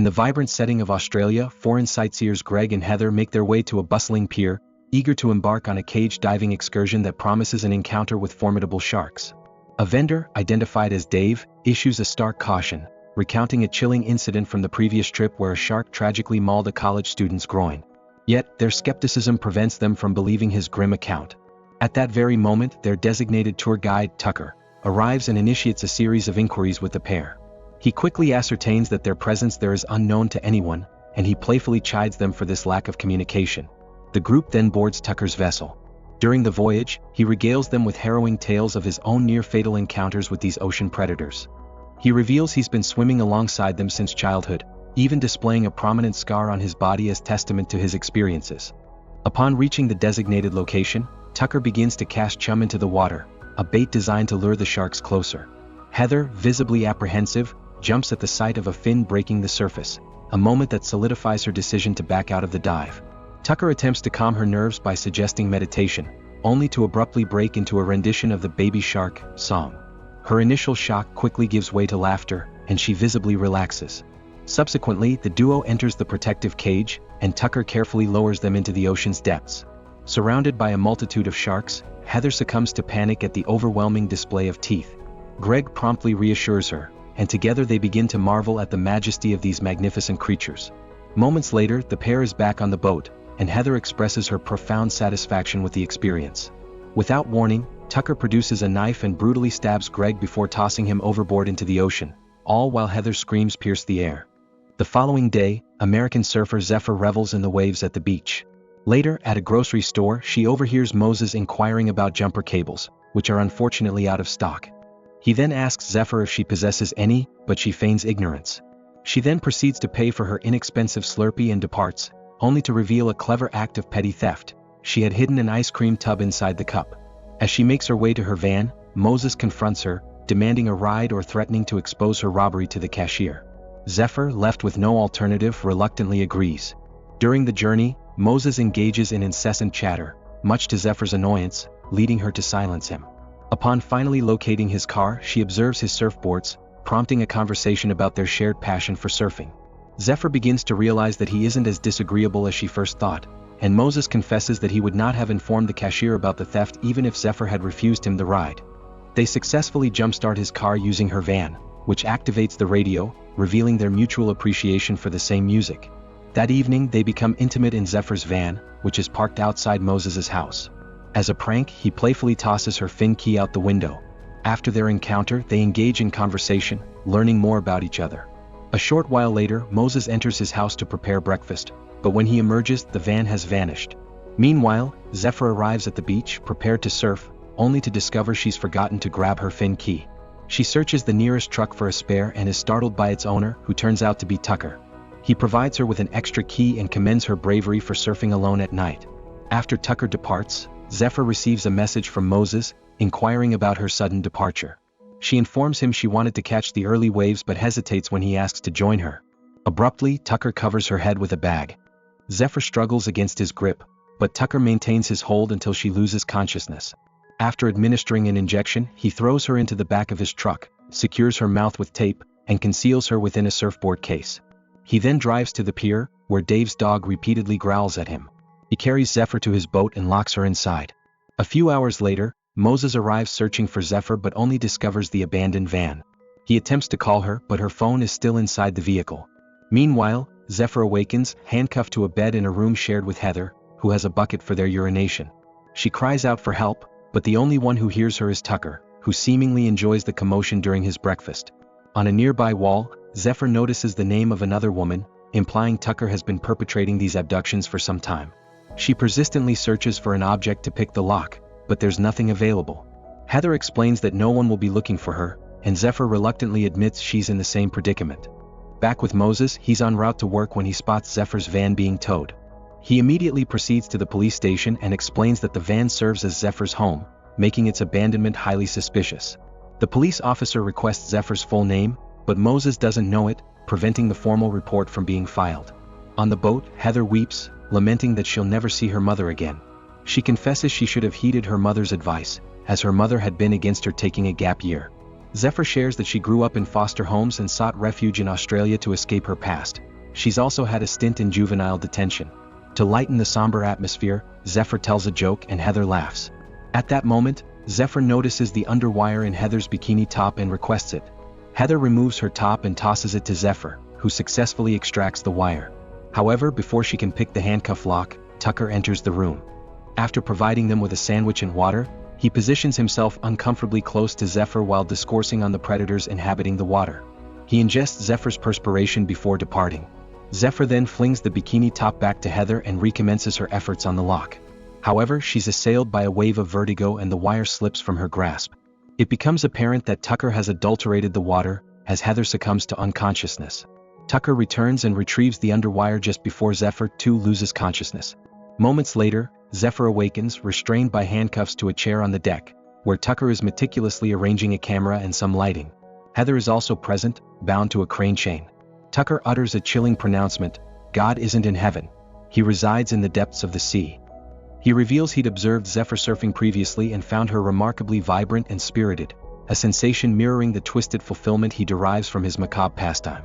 In the vibrant setting of Australia, foreign sightseers Greg and Heather make their way to a bustling pier, eager to embark on a cage diving excursion that promises an encounter with formidable sharks. A vendor, identified as Dave, issues a stark caution, recounting a chilling incident from the previous trip where a shark tragically mauled a college student's groin. Yet, their skepticism prevents them from believing his grim account. At that very moment, their designated tour guide, Tucker, arrives and initiates a series of inquiries with the pair. He quickly ascertains that their presence there is unknown to anyone, and he playfully chides them for this lack of communication. The group then boards Tucker's vessel. During the voyage, he regales them with harrowing tales of his own near-fatal encounters with these ocean predators. He reveals he's been swimming alongside them since childhood, even displaying a prominent scar on his body as testament to his experiences. Upon reaching the designated location, Tucker begins to cast chum into the water, a bait designed to lure the sharks closer. Heather, visibly apprehensive, jumps at the sight of a fin breaking the surface, a moment that solidifies her decision to back out of the dive. Tucker attempts to calm her nerves by suggesting meditation, only to abruptly break into a rendition of the Baby Shark song. Her initial shock quickly gives way to laughter, and she visibly relaxes. Subsequently, the duo enters the protective cage, and Tucker carefully lowers them into the ocean's depths. Surrounded by a multitude of sharks, Heather succumbs to panic at the overwhelming display of teeth. Greg promptly reassures her, and together they begin to marvel at the majesty of these magnificent creatures. Moments later, the pair is back on the boat, and Heather expresses her profound satisfaction with the experience. Without warning, Tucker produces a knife and brutally stabs Greg before tossing him overboard into the ocean, all while Heather's screams pierce the air. The following day, American surfer Zephyr revels in the waves at the beach. Later, at a grocery store, she overhears Moses inquiring about jumper cables, which are unfortunately out of stock. He then asks Zephyr if she possesses any, but she feigns ignorance. She then proceeds to pay for her inexpensive Slurpee and departs, only to reveal a clever act of petty theft. She had hidden an ice cream tub inside the cup. As she makes her way to her van, Moses confronts her, demanding a ride or threatening to expose her robbery to the cashier. Zephyr, left with no alternative, reluctantly agrees. During the journey, Moses engages in incessant chatter, much to Zephyr's annoyance, leading her to silence him. Upon finally locating his car, she observes his surfboards, prompting a conversation about their shared passion for surfing. Zephyr begins to realize that he isn't as disagreeable as she first thought, and Moses confesses that he would not have informed the cashier about the theft even if Zephyr had refused him the ride. They successfully jumpstart his car using her van, which activates the radio, revealing their mutual appreciation for the same music. That evening, they become intimate in Zephyr's van, which is parked outside Moses's house. As a prank, he playfully tosses her fin key out the window. After their encounter, they engage in conversation, learning more about each other. A short while later, Moses enters his house to prepare breakfast, but when he emerges, the van has vanished. Meanwhile, Zephyr arrives at the beach, prepared to surf, only to discover she's forgotten to grab her fin key. She searches the nearest truck for a spare and is startled by its owner, who turns out to be Tucker. He provides her with an extra key and commends her bravery for surfing alone at night. After Tucker departs, Zephyr receives a message from Moses, inquiring about her sudden departure. She informs him she wanted to catch the early waves but hesitates when he asks to join her. Abruptly, Tucker covers her head with a bag. Zephyr struggles against his grip, but Tucker maintains his hold until she loses consciousness. After administering an injection, he throws her into the back of his truck, secures her mouth with tape, and conceals her within a surfboard case. He then drives to the pier, where Dave's dog repeatedly growls at him. He carries Zephyr to his boat and locks her inside. A few hours later, Moses arrives searching for Zephyr but only discovers the abandoned van. He attempts to call her, but her phone is still inside the vehicle. Meanwhile, Zephyr awakens, handcuffed to a bed in a room shared with Heather, who has a bucket for their urination. She cries out for help, but the only one who hears her is Tucker, who seemingly enjoys the commotion during his breakfast. On a nearby wall, Zephyr notices the name of another woman, implying Tucker has been perpetrating these abductions for some time. She persistently searches for an object to pick the lock, but there's nothing available. Heather explains that no one will be looking for her, and Zephyr reluctantly admits she's in the same predicament. Back with Moses, he's en route to work when he spots Zephyr's van being towed. He immediately proceeds to the police station and explains that the van serves as Zephyr's home, making its abandonment highly suspicious. The police officer requests Zephyr's full name, but Moses doesn't know it, preventing the formal report from being filed. On the boat, Heather weeps, lamenting that she'll never see her mother again. She confesses she should have heeded her mother's advice, as her mother had been against her taking a gap year. Zephyr shares that she grew up in foster homes and sought refuge in Australia to escape her past, She's also had a stint in juvenile detention. To lighten the somber atmosphere, Zephyr tells a joke and Heather laughs. At that moment, Zephyr notices the underwire in Heather's bikini top and requests it. Heather removes her top and tosses it to Zephyr, who successfully extracts the wire. However, before she can pick the handcuff lock, Tucker enters the room. After providing them with a sandwich and water, he positions himself uncomfortably close to Zephyr while discoursing on the predators inhabiting the water. He ingests Zephyr's perspiration before departing. Zephyr then flings the bikini top back to Heather and recommences her efforts on the lock. However, she's assailed by a wave of vertigo and the wire slips from her grasp. It becomes apparent that Tucker has adulterated the water, as Heather succumbs to unconsciousness. Tucker returns and retrieves the underwire just before Zephyr too loses consciousness. Moments later, Zephyr awakens, restrained by handcuffs to a chair on the deck, where Tucker is meticulously arranging a camera and some lighting. Heather is also present, bound to a crane chain. Tucker utters a chilling pronouncement, "God isn't in heaven. He resides in the depths of the sea." He reveals he'd observed Zephyr surfing previously and found her remarkably vibrant and spirited, a sensation mirroring the twisted fulfillment he derives from his macabre pastime.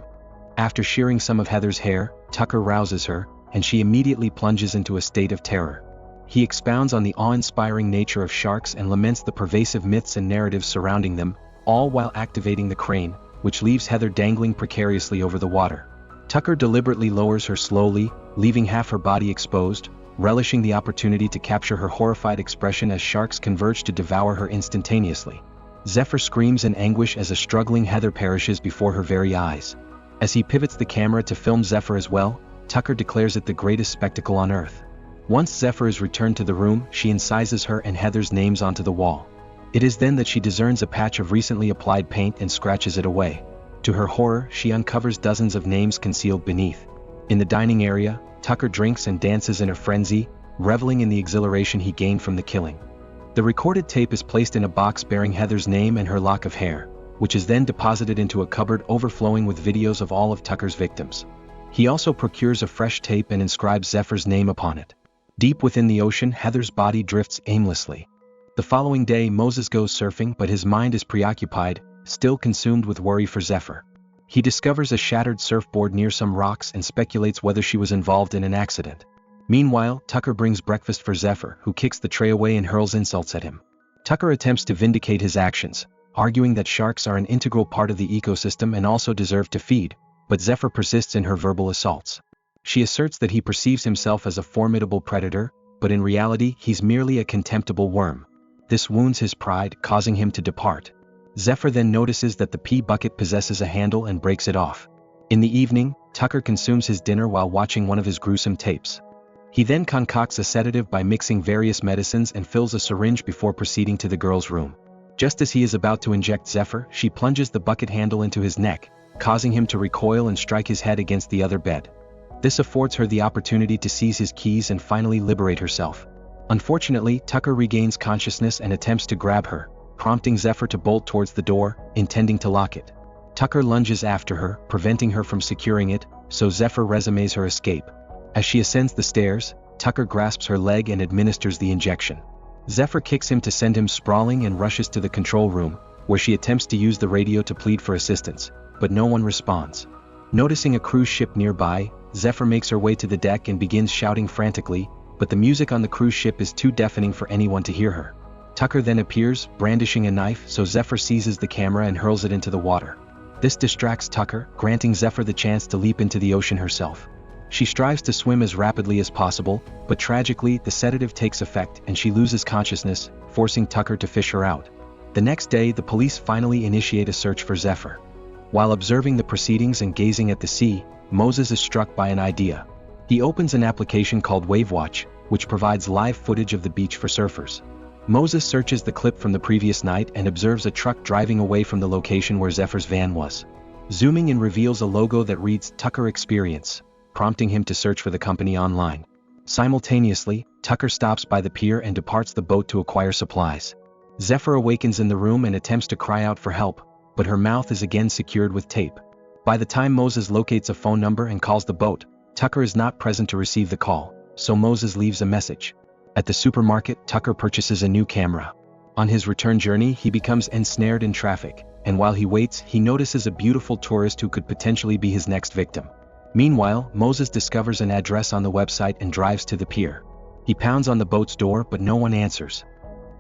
After shearing some of Heather's hair, Tucker rouses her, and she immediately plunges into a state of terror. He expounds on the awe-inspiring nature of sharks and laments the pervasive myths and narratives surrounding them, all while activating the crane, which leaves Heather dangling precariously over the water. Tucker deliberately lowers her slowly, leaving half her body exposed, relishing the opportunity to capture her horrified expression as sharks converge to devour her instantaneously. Zephyr screams in anguish as a struggling Heather perishes before her very eyes. As he pivots the camera to film Zephyr as well, Tucker declares it the greatest spectacle on earth. Once Zephyr is returned to the room, she incises her and Heather's names onto the wall. It is then that she discerns a patch of recently applied paint and scratches it away. To her horror, she uncovers dozens of names concealed beneath. In the dining area, Tucker drinks and dances in a frenzy, reveling in the exhilaration he gained from the killing. The recorded tape is placed in a box bearing Heather's name and her lock of hair, which is then deposited into a cupboard overflowing with videos of all of Tucker's victims. He also procures a fresh tape and inscribes Zephyr's name upon it. Deep within the ocean, Heather's body drifts aimlessly. The following day, Moses goes surfing, but his mind is preoccupied, still consumed with worry for Zephyr. He discovers a shattered surfboard near some rocks and speculates whether she was involved in an accident. Meanwhile, Tucker brings breakfast for Zephyr, who kicks the tray away and hurls insults at him. Tucker attempts to vindicate his actions, arguing that sharks are an integral part of the ecosystem and also deserve to feed, but Zephyr persists in her verbal assaults. She asserts that he perceives himself as a formidable predator, but in reality he's merely a contemptible worm. This wounds his pride, causing him to depart. Zephyr then notices that the pee bucket possesses a handle and breaks it off. In the evening, Tucker consumes his dinner while watching one of his gruesome tapes. He then concocts a sedative by mixing various medicines and fills a syringe before proceeding to the girl's room. Just as he is about to inject Zephyr, she plunges the bucket handle into his neck, causing him to recoil and strike his head against the other bed. This affords her the opportunity to seize his keys and finally liberate herself. Unfortunately, Tucker regains consciousness and attempts to grab her, prompting Zephyr to bolt towards the door, intending to lock it. Tucker lunges after her, preventing her from securing it, so Zephyr resumes her escape. As she ascends the stairs, Tucker grasps her leg and administers the injection. Zephyr kicks him to send him sprawling and rushes to the control room, where she attempts to use the radio to plead for assistance, but no one responds. Noticing a cruise ship nearby, Zephyr makes her way to the deck and begins shouting frantically, but the music on the cruise ship is too deafening for anyone to hear her. Tucker then appears, brandishing a knife, so Zephyr seizes the camera and hurls it into the water. This distracts Tucker, granting Zephyr the chance to leap into the ocean herself. She strives to swim as rapidly as possible, but tragically, the sedative takes effect and she loses consciousness, forcing Tucker to fish her out. The next day, the police finally initiate a search for Zephyr. While observing the proceedings and gazing at the sea, Moses is struck by an idea. He opens an application called WaveWatch, which provides live footage of the beach for surfers. Moses searches the clip from the previous night and observes a truck driving away from the location where Zephyr's van was. Zooming in reveals a logo that reads Tucker Experience, prompting him to search for the company online. Simultaneously, Tucker stops by the pier and departs the boat to acquire supplies. Zephyr awakens in the room and attempts to cry out for help, but her mouth is again secured with tape. By the time Moses locates a phone number and calls the boat, Tucker is not present to receive the call, so Moses leaves a message. At the supermarket, Tucker purchases a new camera. On his return journey, he becomes ensnared in traffic, and while he waits, he notices a beautiful tourist who could potentially be his next victim. Meanwhile, Moses discovers an address on the website and drives to the pier. He pounds on the boat's door but no one answers.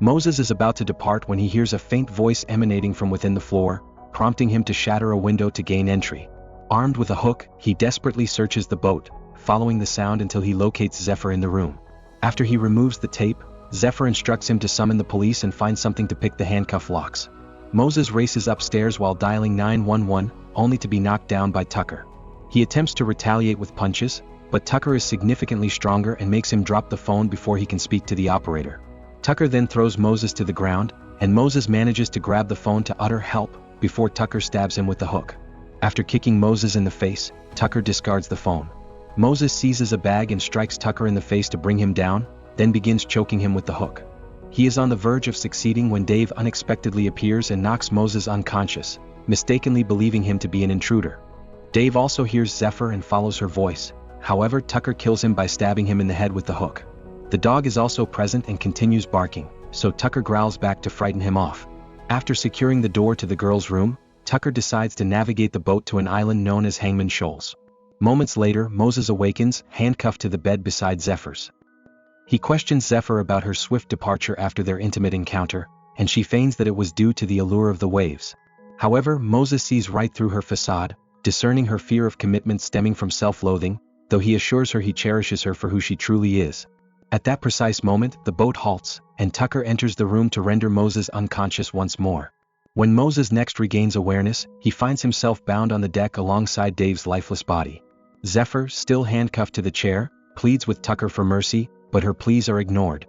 Moses is about to depart when he hears a faint voice emanating from within the floor, prompting him to shatter a window to gain entry. Armed with a hook, he desperately searches the boat, following the sound until he locates Zephyr in the room. After he removes the tape, Zephyr instructs him to summon the police and find something to pick the handcuff locks. Moses races upstairs while dialing 911, only to be knocked down by Tucker. He attempts to retaliate with punches, but Tucker is significantly stronger and makes him drop the phone before he can speak to the operator. Tucker then throws Moses to the ground, and Moses manages to grab the phone to utter help, before Tucker stabs him with the hook. After kicking Moses in the face, Tucker discards the phone. Moses seizes a bag and strikes Tucker in the face to bring him down, then begins choking him with the hook. He is on the verge of succeeding when Dave unexpectedly appears and knocks Moses unconscious, mistakenly believing him to be an intruder. Dave also hears Zephyr and follows her voice. However, Tucker kills him by stabbing him in the head with the hook. The dog is also present and continues barking, so Tucker growls back to frighten him off. After securing the door to the girl's room, Tucker decides to navigate the boat to an island known as Hangman Shoals. Moments later, Moses awakens, handcuffed to the bed beside Zephyr's. He questions Zephyr about her swift departure after their intimate encounter, and she feigns that it was due to the allure of the waves. However, Moses sees right through her facade, discerning her fear of commitment stemming from self-loathing, though he assures her he cherishes her for who she truly is. At that precise moment, the boat halts, and Tucker enters the room to render Moses unconscious once more. When Moses next regains awareness, he finds himself bound on the deck alongside Dave's lifeless body. Zephyr, still handcuffed to the chair, pleads with Tucker for mercy, but her pleas are ignored.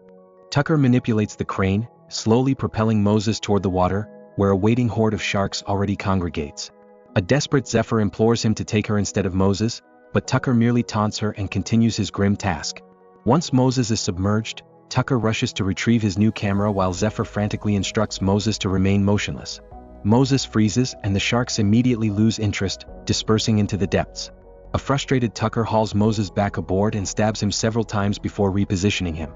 Tucker manipulates the crane, slowly propelling Moses toward the water, where a waiting horde of sharks already congregates. A desperate Zephyr implores him to take her instead of Moses, but Tucker merely taunts her and continues his grim task. Once Moses is submerged, Tucker rushes to retrieve his new camera while Zephyr frantically instructs Moses to remain motionless. Moses freezes and the sharks immediately lose interest, dispersing into the depths. A frustrated Tucker hauls Moses back aboard and stabs him several times before repositioning him.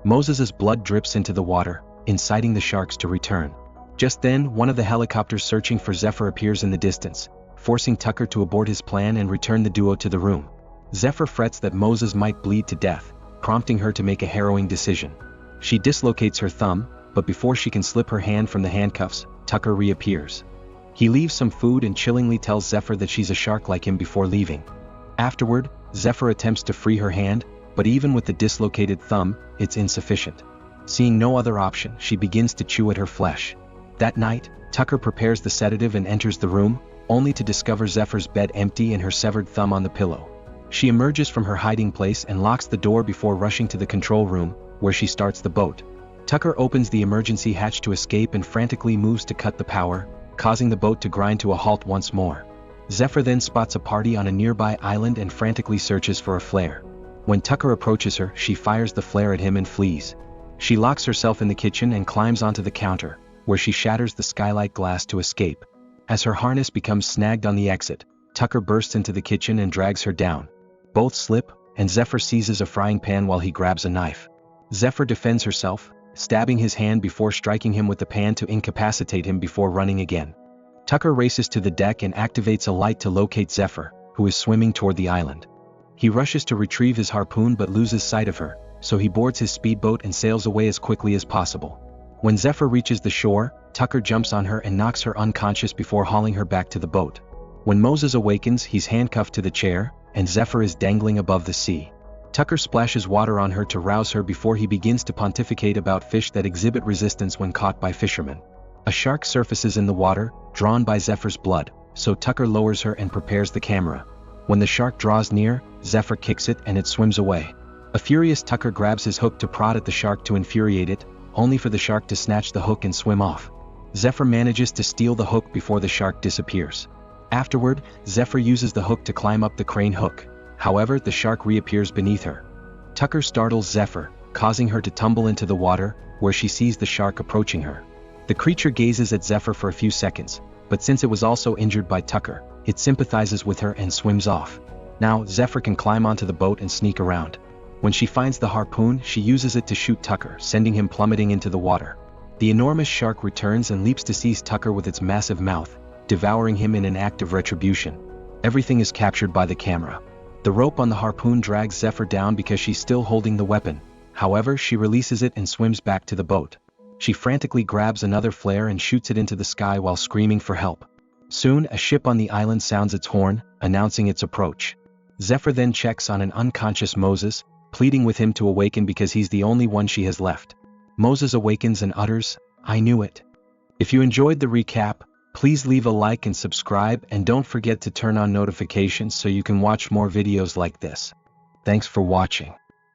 Moses's blood drips into the water, inciting the sharks to return. Just then, one of the helicopters searching for Zephyr appears in the distance, forcing Tucker to abort his plan and return the duo to the room. Zephyr frets that Moses might bleed to death, prompting her to make a harrowing decision. She dislocates her thumb, but before she can slip her hand from the handcuffs, Tucker reappears. He leaves some food and chillingly tells Zephyr that she's a shark like him before leaving. Afterward, Zephyr attempts to free her hand, but even with the dislocated thumb, it's insufficient. Seeing no other option, she begins to chew at her flesh. That night, Tucker prepares the sedative and enters the room, only to discover Zephyr's bed empty and her severed thumb on the pillow. She emerges from her hiding place and locks the door before rushing to the control room, where she starts the boat. Tucker opens the emergency hatch to escape and frantically moves to cut the power, causing the boat to grind to a halt once more. Zephyr then spots a party on a nearby island and frantically searches for a flare. When Tucker approaches her, she fires the flare at him and flees. She locks herself in the kitchen and climbs onto the counter, where she shatters the skylight glass to escape. As her harness becomes snagged on the exit, Tucker bursts into the kitchen and drags her down. Both slip, and Zephyr seizes a frying pan while he grabs a knife. Zephyr defends herself, stabbing his hand before striking him with the pan to incapacitate him before running again. Tucker races to the deck and activates a light to locate Zephyr, who is swimming toward the island. He rushes to retrieve his harpoon but loses sight of her, so he boards his speedboat and sails away as quickly as possible. When Zephyr reaches the shore, Tucker jumps on her and knocks her unconscious before hauling her back to the boat. When Moses awakens, he's handcuffed to the chair, and Zephyr is dangling above the sea. Tucker splashes water on her to rouse her before he begins to pontificate about fish that exhibit resistance when caught by fishermen. A shark surfaces in the water, drawn by Zephyr's blood, so Tucker lowers her and prepares the camera. When the shark draws near, Zephyr kicks it and it swims away. A furious Tucker grabs his hook to prod at the shark to infuriate it, only for the shark to snatch the hook and swim off. Zephyr manages to steal the hook before the shark disappears. Afterward, Zephyr uses the hook to climb up the crane hook. However, the shark reappears beneath her. Tucker startles Zephyr, causing her to tumble into the water, where she sees the shark approaching her. The creature gazes at Zephyr for a few seconds, but since it was also injured by Tucker, it sympathizes with her and swims off. Now, Zephyr can climb onto the boat and sneak around. When she finds the harpoon, she uses it to shoot Tucker, sending him plummeting into the water. The enormous shark returns and leaps to seize Tucker with its massive mouth, devouring him in an act of retribution. Everything is captured by the camera. The rope on the harpoon drags Zephyr down because she's still holding the weapon. However, she releases it and swims back to the boat. She frantically grabs another flare and shoots it into the sky while screaming for help. Soon, a ship on the island sounds its horn, announcing its approach. Zephyr then checks on an unconscious Moses, pleading with him to awaken because he's the only one she has left. Moses awakens and utters, "I knew it." If you enjoyed the recap, please leave a like and subscribe, and don't forget to turn on notifications so you can watch more videos like this. Thanks for watching.